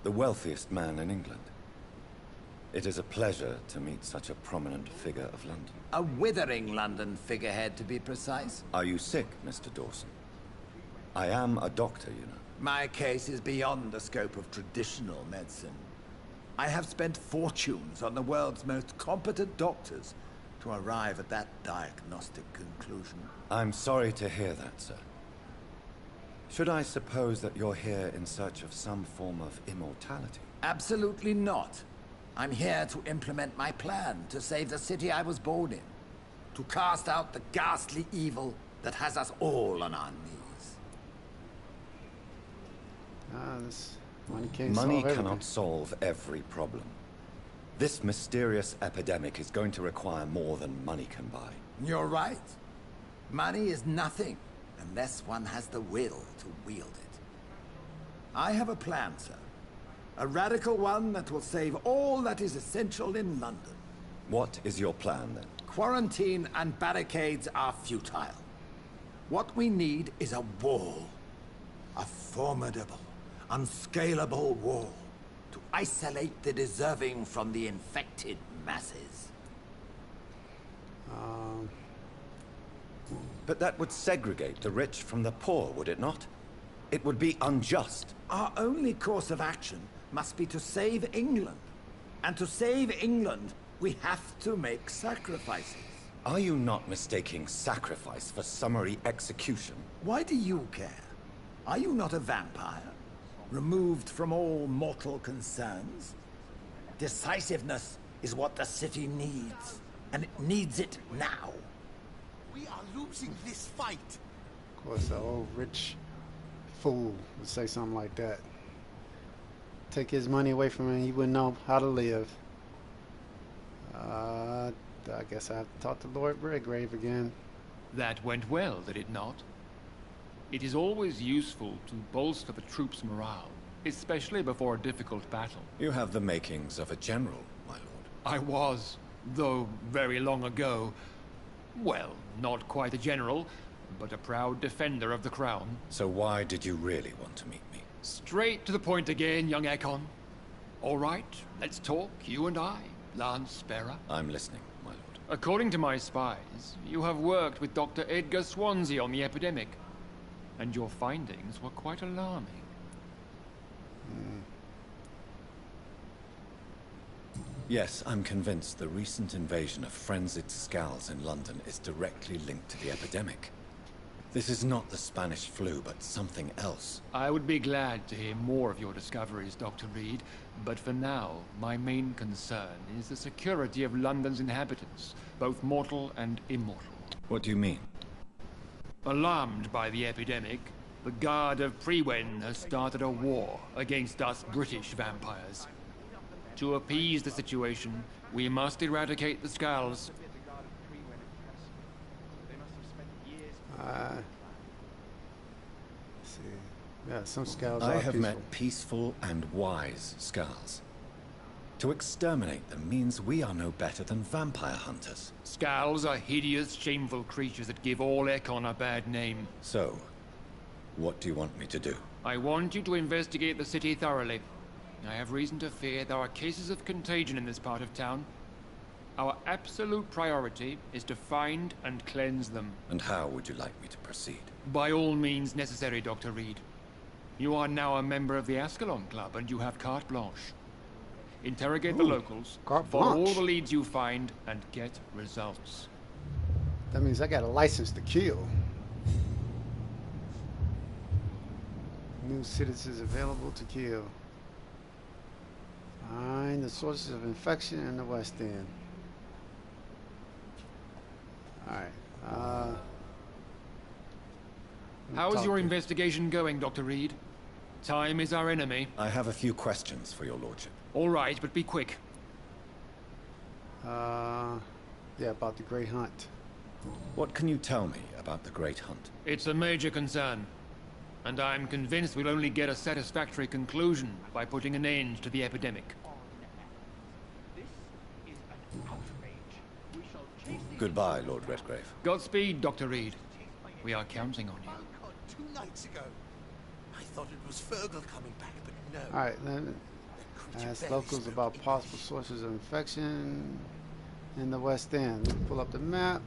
Speaker 10: the wealthiest man in England. It is a pleasure to meet such a prominent figure of London.
Speaker 12: A withering London figurehead, to be precise.
Speaker 10: Are you sick, Mr. Dawson? I am a doctor, you know.
Speaker 12: My case is beyond the scope of traditional medicine. I have spent fortunes on the world's most competent doctors to arrive at that diagnostic conclusion.
Speaker 10: I'm sorry to hear that, sir. Should I suppose that you're here in search of some form of immortality?
Speaker 12: Absolutely not. I'm here to implement my plan to save the city I was born in. To cast out the ghastly evil that has us all on our knees.
Speaker 1: This money can't
Speaker 10: Money
Speaker 1: solve everything.
Speaker 10: cannot solve every problem. This mysterious epidemic is going to require more than money can buy.
Speaker 12: You're right. Money is nothing unless one has the will to wield it. I have a plan, sir. A radical one that will save all that is essential in London.
Speaker 10: What is your plan, then?
Speaker 12: Quarantine and barricades are futile. What we need is a wall. A formidable, unscalable wall to isolate the deserving from the infected masses.
Speaker 10: But that would segregate the rich from the poor, would it not? It would be unjust.
Speaker 12: Our only course of action must be to save England. And to save England, we have to make sacrifices.
Speaker 10: Are you not mistaking sacrifice for summary execution?
Speaker 12: Why do you care? Are you not a vampire? Removed from all mortal concerns? Decisiveness is what the city needs. And it needs it now.
Speaker 4: We are losing this fight.
Speaker 1: Of course, the old rich fool would say something like that. Take his money away from him, he wouldn't know how to live. I guess I have to talk to Lord Redgrave again.
Speaker 9: That went well, did it not? It is always useful to bolster the troops' morale, especially before a difficult battle.
Speaker 10: You have the makings of a general, my lord.
Speaker 9: I was, though very long ago. Well, not quite a general, but a proud defender of the crown.
Speaker 5: So why did you really want to meet me?
Speaker 9: Straight to the point again, young Ekon. All right, let's talk, you and I, Lance Sparrow.
Speaker 5: I'm listening, my lord.
Speaker 9: According to my spies, you have worked with Dr. Edgar Swansea on the epidemic, and your findings were quite alarming.
Speaker 5: Yes, I'm convinced the recent invasion of frenzied Skulls in London is directly linked to the epidemic. This is not the Spanish flu, but something else.
Speaker 9: I would be glad to hear more of your discoveries, Dr. Reed, but for now, my main concern is the security of London's inhabitants, both mortal and immortal.
Speaker 5: What do you mean?
Speaker 9: Alarmed by the epidemic, the Guard of Priwen has started a war against us British vampires. To appease the situation, we must eradicate the Skulls.
Speaker 1: Let's see. Yeah, some Skulls
Speaker 5: I
Speaker 1: are
Speaker 5: have
Speaker 1: peaceful.
Speaker 5: met peaceful and wise Skulls. To exterminate them means we are no better than vampire hunters.
Speaker 9: Skulls are hideous, shameful creatures that give all Ekon a bad name.
Speaker 5: So, what do you want me to do?
Speaker 9: I want you to investigate the city thoroughly. I have reason to fear there are cases of contagion in this part of town. Our absolute priority is to find and cleanse them.
Speaker 5: And how would you like me to proceed?
Speaker 9: By all means necessary, Dr. Reed. You are now a member of the Ascalon Club, and you have carte blanche. Interrogate the locals,
Speaker 1: carte
Speaker 9: follow
Speaker 1: blanche.
Speaker 9: all the leads you find, and get results.
Speaker 1: That means I got a license to kill. New citizens available to kill. Find the sources of infection in the West End. Alright,
Speaker 9: How's your investigation going, Dr. Reed? Time is our enemy.
Speaker 5: I have a few questions for your lordship.
Speaker 9: All right, but be quick.
Speaker 1: yeah, about the Great Hunt.
Speaker 5: What can you tell me about the Great Hunt?
Speaker 9: It's a major concern, and I'm convinced we'll only get a satisfactory conclusion by putting an end to the epidemic.
Speaker 5: Goodbye, Lord Redgrave.
Speaker 9: Godspeed, Dr. Reed. We are counting on you.
Speaker 4: Oh, God, 2 nights ago. I thought it was Fergal coming back, but no.
Speaker 1: Alright, then ask locals about possible sources of infection in the West End. Let's pull up the map.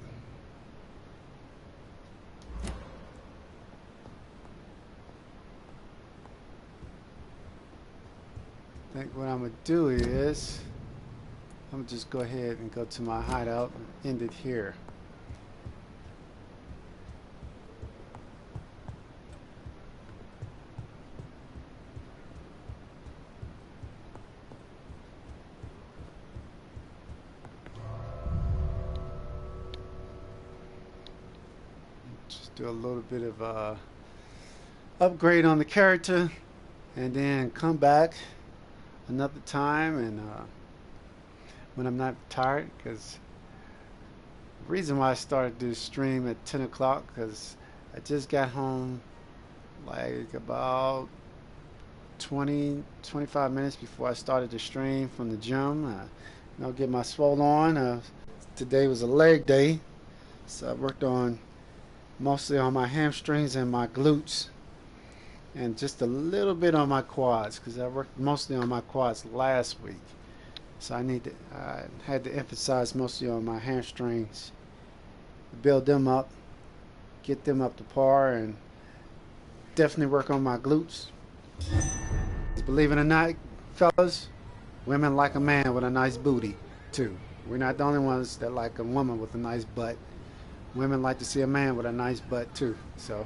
Speaker 1: I think what I'm gonna do is I'm gonna just go ahead and go to my hideout and end it here. Just do a little bit of upgrade on the character and then come back another time and when I'm not tired, because the reason why I started this stream at 10 o'clock because I just got home like about 20-25 minutes before I started the stream from the gym. Get my swole on. Today was a leg day, so I worked on mostly on my hamstrings and my glutes and just a little bit on my quads because I worked mostly on my quads last week. So I had to emphasize mostly on my hamstrings, build them up, get them up to par, and definitely work on my glutes. Believe it or not, fellas, women like a man with a nice booty too. We're not the only ones that like a woman with a nice butt. Women like to see a man with a nice butt too. So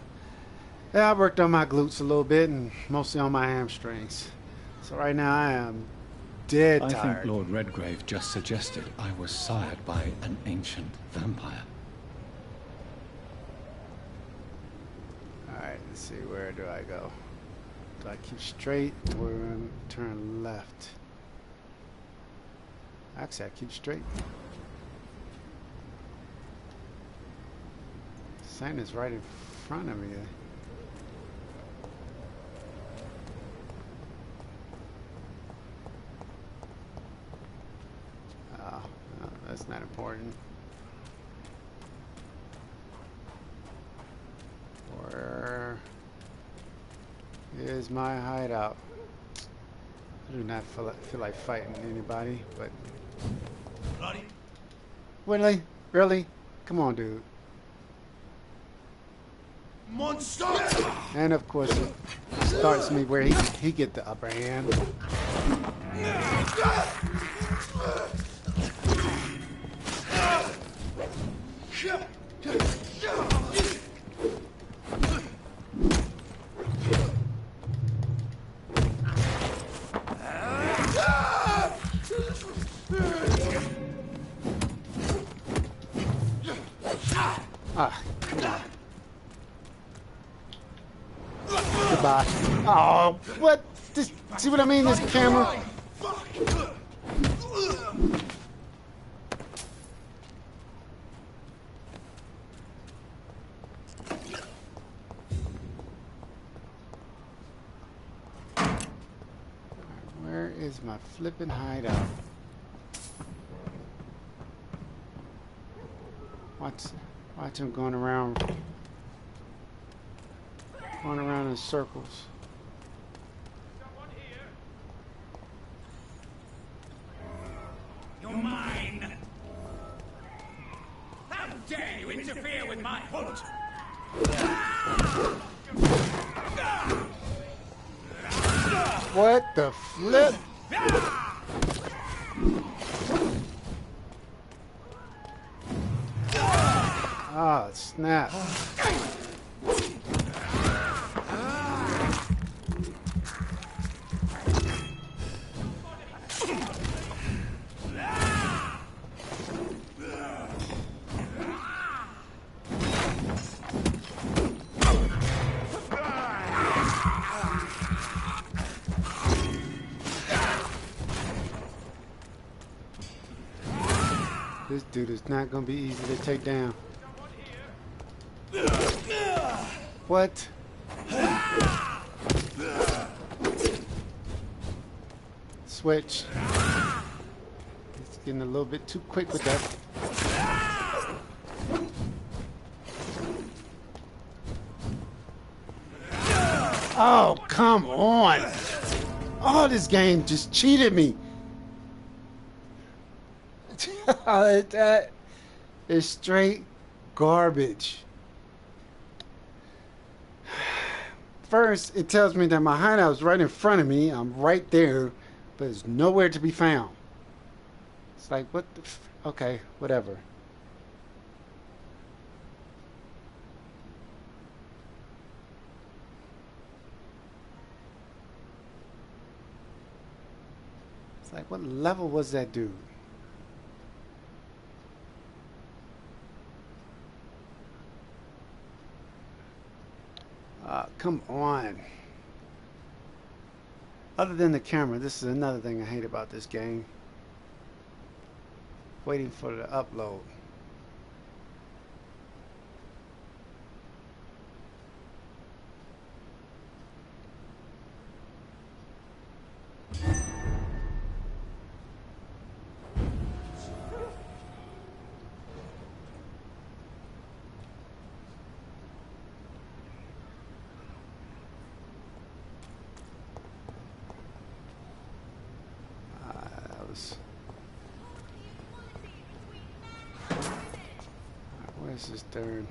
Speaker 1: yeah, I worked on my glutes a little bit and mostly on my hamstrings. So right now I am dead tired.
Speaker 5: I think Lord Redgrave just suggested I was sired by an ancient vampire.
Speaker 1: Alright, let's see, where do I go? Do I keep straight or turn left? Actually, I keep straight. Sign is right in front of me. Oh, no, that's not important. Where is my hideout? I do not feel like fighting anybody, but... Really? Really? Come on, dude.
Speaker 4: Monster!
Speaker 1: And of course it starts me where he get the upper hand. Ah, come on. Goodbye. Oh, what? This, see what I mean? This camera. Where is my flipping hideout? Watch him going around in circles.
Speaker 4: You're mine! How dare you interfere with my hunt!
Speaker 1: What the flip? Ah, snap. This dude is not going to be easy to take down. What? Switch. It's getting a little bit too quick with that. Oh, come on. Oh, this game just cheated me. That is straight garbage. First, it tells me that my hideout is right in front of me. I'm right there, but it's nowhere to be found. It's like, what the okay, whatever. It's like, what level was that dude? Come on. Other than the camera, this is another thing I hate about this game. Waiting for the upload. Where's this third?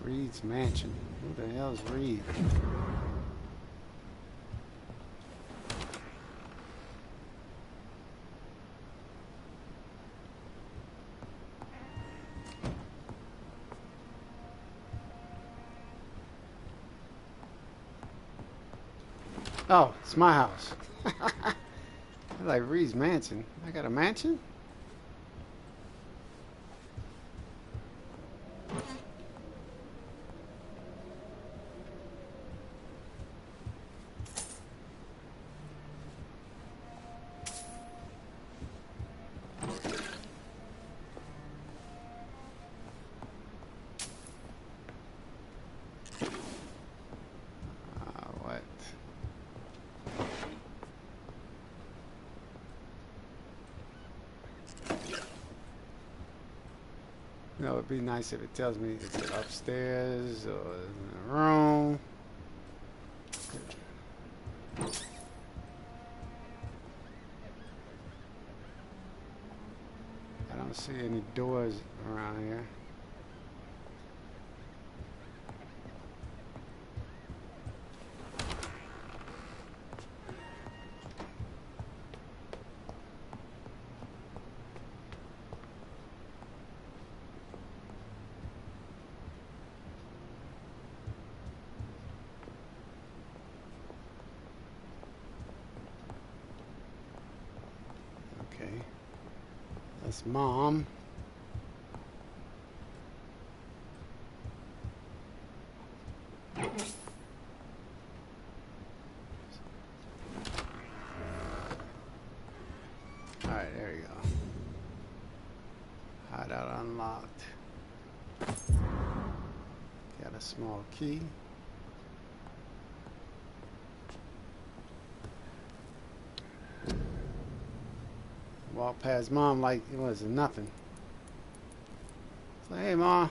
Speaker 1: Reed's mansion. Who the hell's Reed? Oh, it's my house. I like Reed's mansion. I got a mansion? You know, it'd be nice if it tells me if it's upstairs or in the room. I don't see any doors around here. Okay. That's Mom. Alright, there you go. Hideout unlocked. Got a small key. Walk past Mom like it wasn't nothing. It's like, hey, Mom.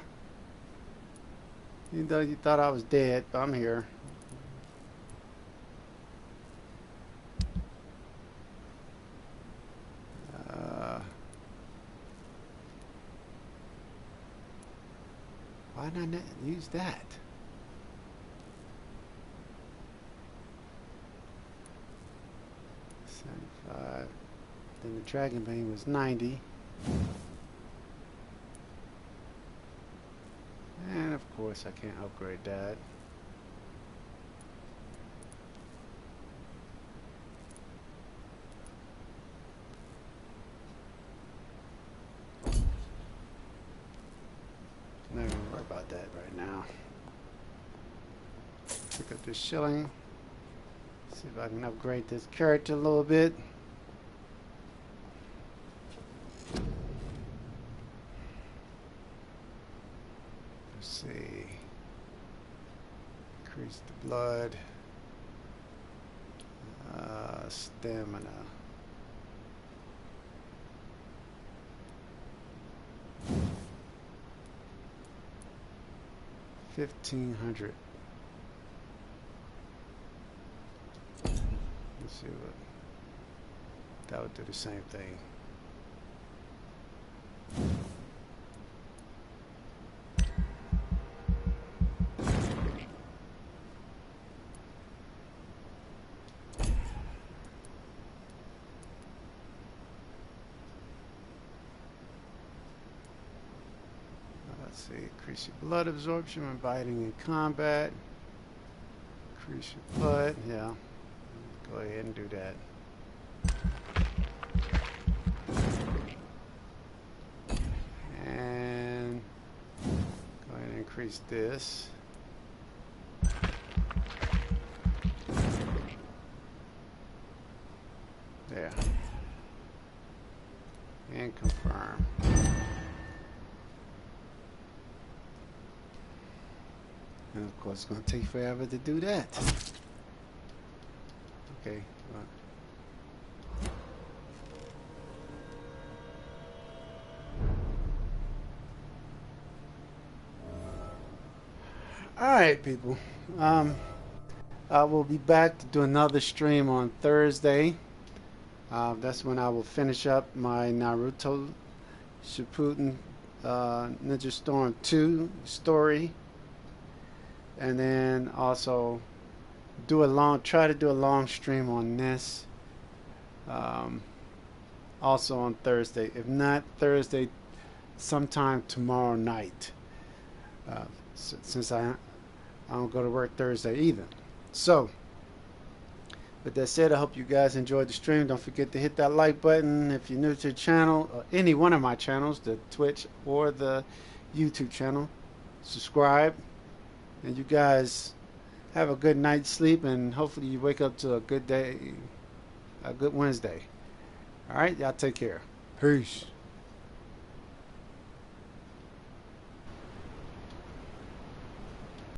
Speaker 1: Even though you thought I was dead, but I'm here. Why not use that? $75. Then the Dragon Bane was $90. And of course I can't upgrade that. Not gonna worry about that right now. Pick up this shilling. See if I can upgrade this character a little bit. Let's see. Increase the blood. Stamina. $1,500. Let's see what that would do. The same thing. Let's see, increase your blood absorption when biting in combat. Increase your blood, yeah. Go ahead and do that. And go ahead and increase this. There. And confirm. And of course, it's going to take forever to do that. Okay. Alright, people. I will be back to do another stream on Thursday. That's when I will finish up my Naruto Shippuden Ninja Storm 2 story. And then also try to do a long stream on this. Also on Thursday. If not Thursday, sometime tomorrow night. Since I don't go to work Thursday either. So, with that said, I hope you guys enjoyed the stream. Don't forget to hit that like button if you're new to the channel, or any one of my channels, the Twitch or the YouTube channel. Subscribe. And you guys have a good night's sleep, and hopefully you wake up to a good day, a good Wednesday. All right, y'all take care. Peace.